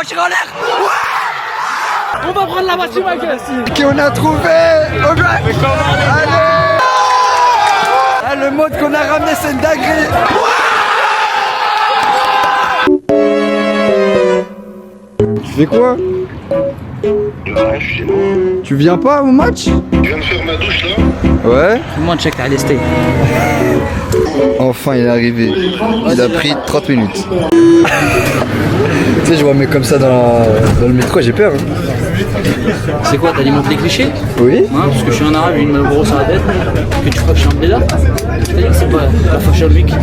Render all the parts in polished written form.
voiture en l'air. Ouais. On va prendre la voiture, Michael. Qui on a trouvé. Au drive. Allez. Ah, le mode qu'on a ramené, c'est une dinguerie. Tu fais quoi? Ouais, je suis chez moi. Tu viens pas au match? Je viens de faire ma douche là. Ouais. Moi, check, allez, stay. Enfin, il est arrivé. Il a pris 30 minutes. Tu sais, je vois un mec comme ça dans le métro, j'ai peur. C'est quoi, t'as dit monter les clichés? Oui. Hein, parce que je suis un arabe, j'ai une gros sur la tête. Que tu crois que je suis un blédard? Je t'ai dit que c'est pas la Fashion Week.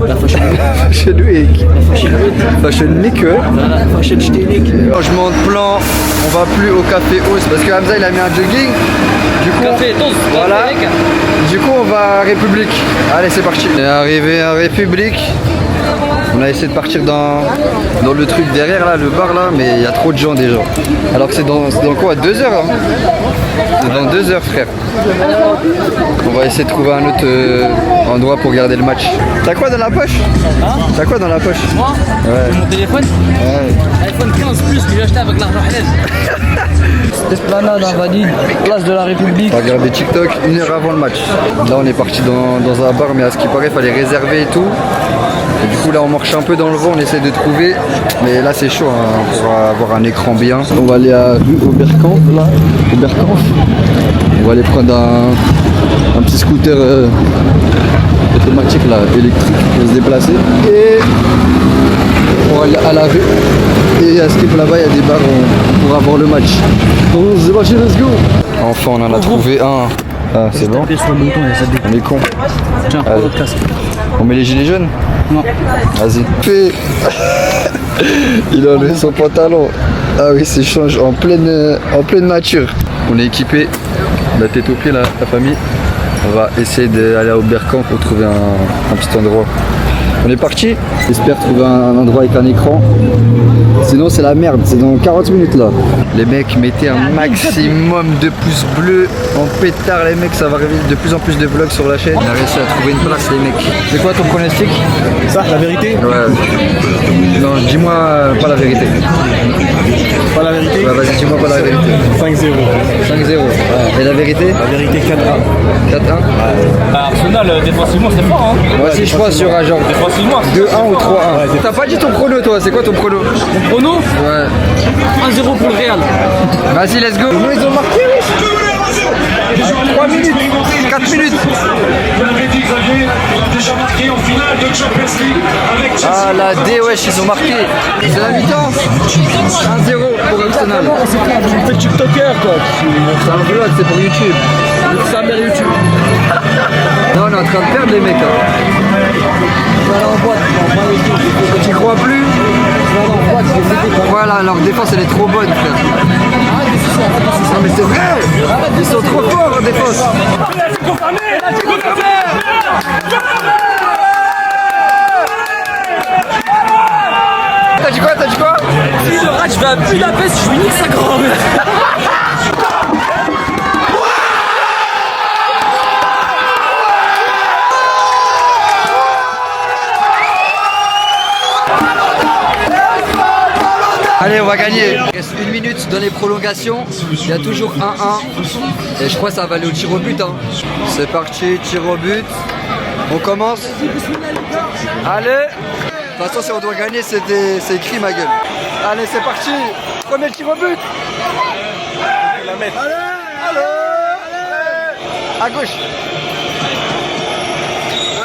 La Fashion Week. Fashion Week. La Fashion Week. Fashion Week, ouais. Voilà, la Fashion Week. Changement de plan, on va plus au café Ose parce que Hamza il a mis un jogging. Du coup, Café, toast. voilà. Café, mec. Du coup, on va à République. Allez, c'est parti. On est arrivé à République. On a essayé de partir dans le truc derrière là, le bar là, mais il y a trop de gens déjà. Alors que c'est dans quoi, 2 heures hein. C'est dans 2 heures, frère. On va essayer de trouver un autre endroit pour regarder le match. T'as quoi dans la poche? T'as quoi dans la poche? Moi, Ouais. mon téléphone, Ouais. iPhone 15 Plus que j'ai acheté avec l'argent halal. Esplanade, Invalide, place de la République. On va regarder TikTok 1 heure avant le match. Là on est parti dans un bar, mais à ce qui paraît il fallait réserver et tout. Et du coup là on marche un peu dans le vent, on essaie de trouver. Mais là c'est chaud hein, pour avoir un écran bien. On va aller à rue Oberkampf là. Oberkampf. On va aller prendre un petit scooter automatique là, électrique pour se déplacer. Et on va aller à la rue. Et à ce qu'il là-bas il y a des bars où on pourra voir le match. On se démarche, let's go. Enfin on en a trouvé un. Ah c'est bon. Sur le bouton, il y a ça On est con. Tiens, prends votre casque. On met les gilets jaunes? Non. Vas-y. Fais. Il a enlevé son pantalon. Ah oui, c'est change en pleine nature. On est équipé, la tête aux pieds la famille. On va essayer d'aller à Oberkampf pour trouver un petit endroit. On est parti. J'espère trouver un endroit avec un écran. Sinon c'est la merde, c'est dans 40 minutes là. Les mecs, mettez un maximum de pouces bleus en pétard les mecs, ça va révéler de plus en plus de vlogs sur la chaîne. On a réussi à trouver une place les mecs. C'est quoi ton pronostic? Ça, la vérité? Ouais. Non, dis-moi pas la vérité. Pas la vérité? Ouais, vas-y, dis-moi pas la vérité. 5-0. 5-0. Ouais. Et la vérité? La vérité 4-1. 4-1. Bah, Arsenal, défensivement, c'est fort. Hein. Moi aussi je pense sur un genre Défensivement, 2-1 ou 3-1. T'as pas dit ton prono toi, c'est quoi ton prono? Mon prono, Ouais. 1-0 pour le Real. Vas-y, let's go. Nous ils ont marqué 3 minutes, 4 minutes. Ah la D, wesh, ils ont marqué. C'est la mi-temps. 1-0 pour Arsenal. Tu fais TikToker quoi. C'est un vlog, c'est pour YouTube. Sa mère YouTube. Non, on est en train de perdre les mecs. Tu crois plus? Voilà, leur défense elle est trop bonne, frère. Non mais c'est vrai. Ils sont trop forts en défense. T'as dit quoi? T'as dit quoi? Si le rat, je vais à Budapest, je lui nique sa grand-mère. Allez, on va gagner. Il reste 1 minute dans les prolongations. Il y a toujours 1-1. Et je crois que ça va aller au tir au but. Hein. C'est parti, tir au but. On commence. Allez. De toute façon, si on doit gagner, c'est écrit ma gueule. Allez, c'est parti. Premier tir au but. Allez, allez. À gauche.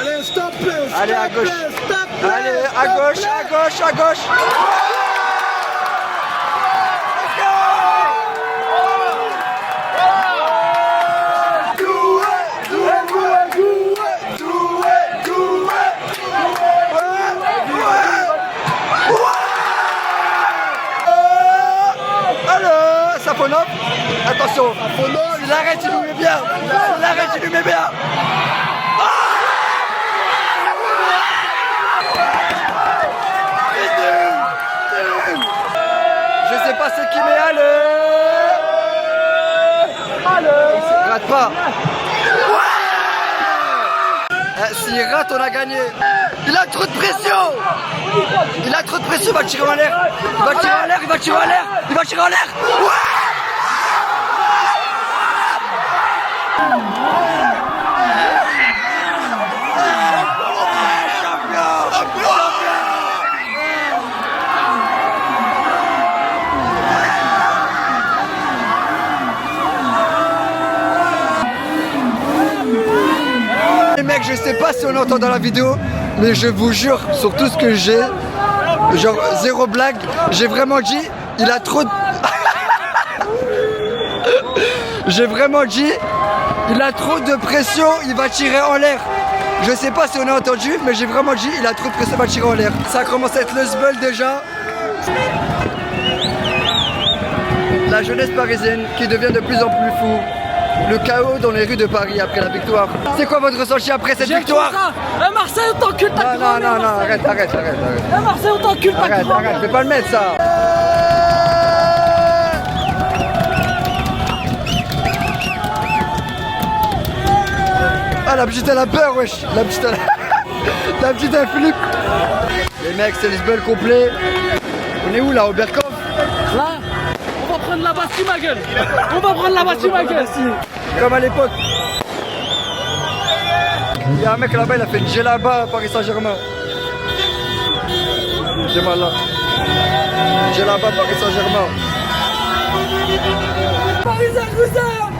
Allez, stop. Allez, à gauche. Allez, à gauche, à gauche, à gauche. Safonov, attention, il l'arrête, il nous met bien, il l'arrête, il nous met bien. Je sais pas ce qui met, allez, rate pas. S'il rate, on a gagné. Il a trop de pression. Il a trop de pression, il va tirer en l'air. Il va tirer en l'air, il va tirer en l'air. Il va tirer en l'air. Ouais. Les mecs, je sais pas si on entend dans la vidéo, mais je vous jure sur tout ce que j'ai, genre zéro blague, j'ai vraiment dit, il a trop de... J'ai vraiment dit, il a trop de pression, il va tirer en l'air. Je sais pas si on a entendu, mais j'ai vraiment dit, il a trop de pression, il va tirer en l'air. Ça commence à être le sbeul déjà. La jeunesse parisienne qui devient de plus en plus fou. Le chaos dans les rues de Paris après la victoire. C'est quoi votre ressenti après cette victoire? Marseille, on t'encule ta grand-mère. Non, arrête. Marseille, on t'encule ta grand-mère. Arrête, fais pas le mettre ça. Ah, la petite elle a peur, wesh. La petite elle flippe. Les mecs, c'est le sbeul complet. On est où là, au Berkoff? Là, on va prendre la Bastille, ma gueule. On va prendre la Bastille, ma gueule. Comme à l'époque. Il y a un mec là-bas, il a fait une djellaba à Paris Saint-Germain. J'ai mal là. Djellaba à Paris Saint-Germain. Paris Saint-Germain.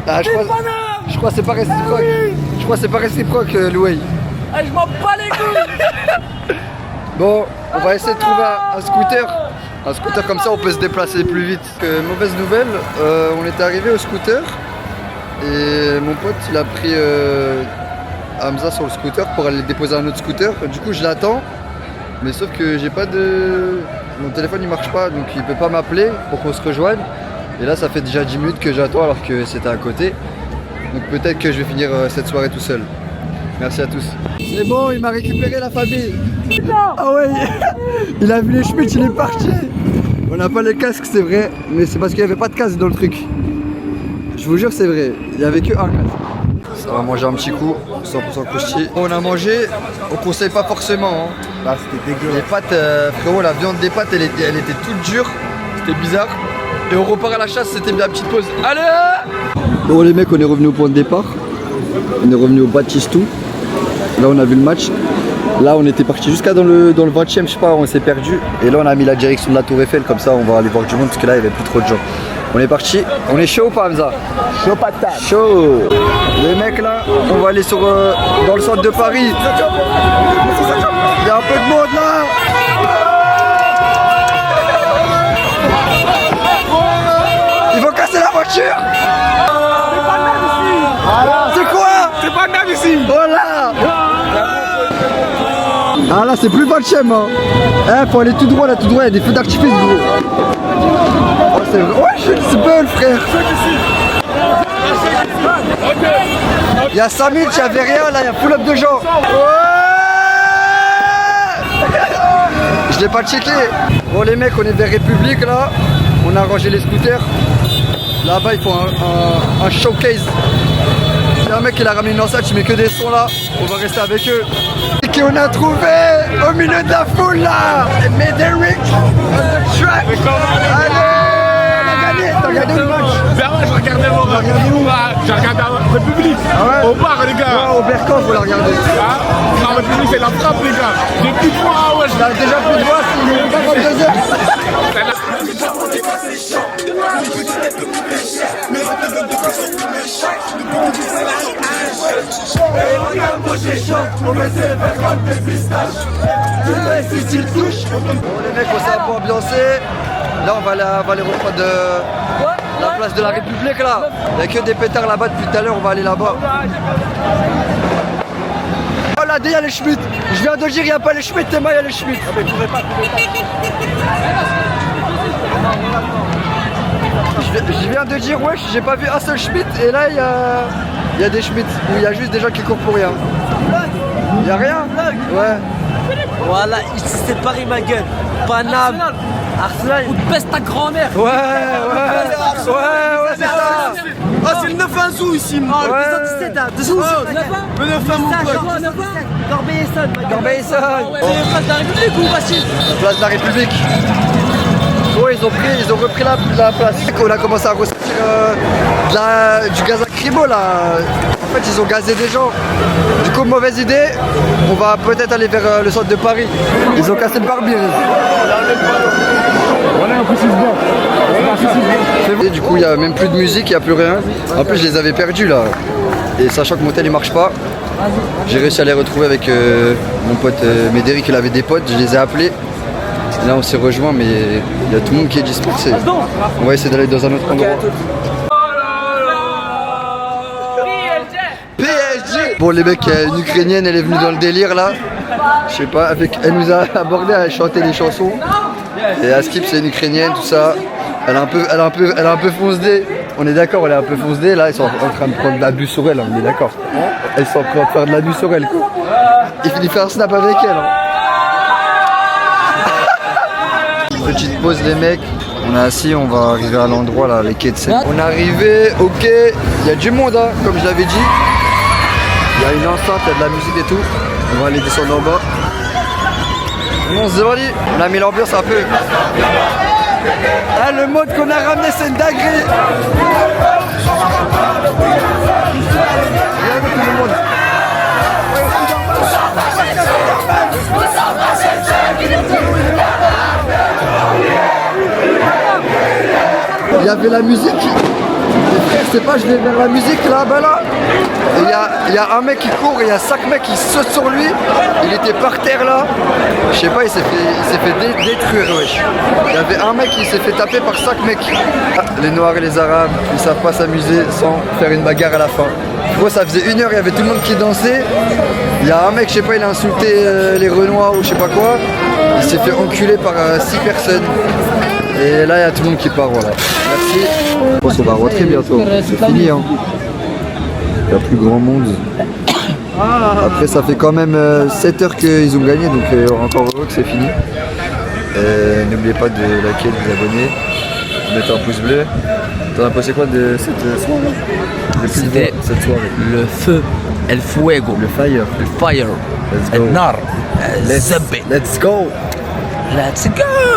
Ah, je crois que c'est pas réciproque. Je crois que c'est pas réciproque, Louis. Je m'en bats les couilles. Bon, on va essayer de trouver un scooter. Un scooter comme ça, on peut se déplacer plus vite. Mauvaise nouvelle, on est arrivé au scooter. Et mon pote, il a pris Hamza sur le scooter pour aller déposer un autre scooter. Du coup, je l'attends. Mais sauf que j'ai pas de... Mon téléphone il marche pas, donc il peut pas m'appeler pour qu'on se rejoigne. Et là, ça fait déjà 10 minutes que j'attends alors que c'était à côté. Donc peut-être que je vais finir cette soirée tout seul. Merci à tous. C'est bon, il m'a récupéré la famille. Ah ouais, il a vu les Schmitz, il est parti. On n'a pas les casques, c'est vrai, mais c'est parce qu'il n'y avait pas de casque dans le truc. Je vous jure, c'est vrai, il n'y avait que un casque. Ça va manger un petit coup, 100% croustillé. On a mangé, on conseille pas forcément. Hein. Là, c'était dégueulasse. Les pâtes, frérot, la viande des pâtes, elle était toute dure. C'était bizarre. Et on repart à la chasse, c'était bien, petite pause. Allez! Bon les mecs, on est revenu au point de départ. On est revenu au Batistou. Là on a vu le match. Là on était parti jusqu'à dans le 20e, je sais pas, on s'est perdu. Et là on a mis la direction de la Tour Eiffel, comme ça on va aller voir du monde parce que là il n'y avait plus trop de gens. On est parti, on est chaud ou pas Hamza? Chaud patate. Chaud. Les mecs là, on va aller dans le centre de Paris. Il y a un peu de monde là. Ils vont casser la voiture. C'est quoi? C'est pas grave ici. Voilà. Ah là c'est plus 20e hein. Eh, faut aller tout droit là, tout droit, il y a des feux d'artifice gros. Oh, c'est vrai. Ouais, c'est belle frère. Il y a 5 minutes, il n'y avait rien, là il y a full up de gens. Ouais. Je l'ai pas checké. Bon les mecs, on est vers République là. On a rangé les scooters. Là-bas ils font un showcase. Il y a un mec qui a ramené une enceinte, il met que des sons là. On va rester avec eux. Et qu'on a trouvé au milieu de la foule là. Médéric on the track. Allez, on a gagné. T'as regardé le match? Ben ouais, je regardais mon j'ai regardé en République. Ah ouais? Au bar les gars. Ouais, au Berkoff, on l'a regardé. Ah, en République c'est la frappe les gars. J'ai plus de voix, ouais. T'as déjà plus de voix, il est pas 22 heures. Bon les mecs, on s'est un peu ambiancé. Là on va aller reprendre la place de la République là. Il n'y a que des pétards là-bas depuis tout à l'heure, on va aller là-bas. Oh là, il y a les Schmitt. Je viens de dire, il n'y a pas les Schmitt, Théma, il y a les Schmitt. Je viens de dire, wesh, j'ai pas vu un seul Schmitt et là il y a des Schmitt où il y a juste des gens qui courent pour rien. Il y a rien? Ouais. Voilà, ici c'est Paris ma gueule. Paname, Arsenal, ou baisse ta grand-mère. Ouais, c'est ça. Oh, c'est le 9 Zou ici. Ouais. 217, hein. 217. Le 9 mon pote. Corbeil-Essonne. C'est place de la République ou Bastille? Place de la République. Ouais, ils ont repris la place. On a commencé à ressortir du gaz lacrymo là. En fait, ils ont gazé des gens. Du coup, mauvaise idée. On va peut-être aller vers le centre de Paris. Ils ont cassé le pare-brise. Et du coup, il n'y a même plus de musique, il n'y a plus rien. En plus, je les avais perdus là. Et sachant que mon tel il marche pas, j'ai réussi à les retrouver avec mon pote Médéric. Il avait des potes, je les ai appelés. Et là, on s'est rejoint, mais il y a tout le monde qui est dispersé. On va essayer d'aller dans un autre endroit. PSG. Bon, les mecs, il y a une Ukrainienne, elle est venue dans le délire là. Je sais pas, elle nous a abordé à chanter des chansons. Et Askip, c'est une Ukrainienne, tout ça. Elle a un peu foncé. On est d'accord, elle est un peu foncée. Là, ils sont en train de prendre de l'abus sur elle, on est d'accord. Ils sont en train de faire de l'abus sur elle. Il finit faire un snap avec elle. Petite pause les mecs, on est assis, on va arriver à l'endroit là, les quais de Seine. On est arrivé, ok, il y a du monde hein, comme je l'avais dit. Il y a une enceinte, il y a de la musique et tout. On va aller descendre en bas. On se demande, on a mis l'ambiance un peu. Ah, le mode qu'on a ramené c'est une dinguerie. Regardez tout le monde. Il y avait la musique. Les frères, c'est pas, je vais vers la musique là-bas là. Et il y a un mec qui court et il y a 5 mecs qui sautent sur lui. Il était par terre là. Je sais pas, il s'est fait détruire, wesh. Il y avait un mec qui s'est fait taper par 5 mecs. Les Noirs et les Arabes, ils savent pas s'amuser sans faire une bagarre à la fin. Moi, ça faisait 1 heure, il y avait tout le monde qui dansait. Il y a un mec, je sais pas, il a insulté les Renois ou je sais pas quoi. Il s'est fait enculer par 6 personnes. Et là, il y a tout le monde qui part, voilà. Merci. Je pense qu'on va rentrer bientôt. C'est fini, hein. Il y a plus grand monde. Après, ça fait quand même 7 heures qu'ils ont gagné, donc encore heureux que c'est fini. N'oubliez pas de liker, de vous abonner, de mettre un pouce bleu. T'en as pensé quoi de cette soirée? C'était cette soirée. le feu, el fuego, Le fire. le fire, Let's el go. nar, Let's go. Let's go.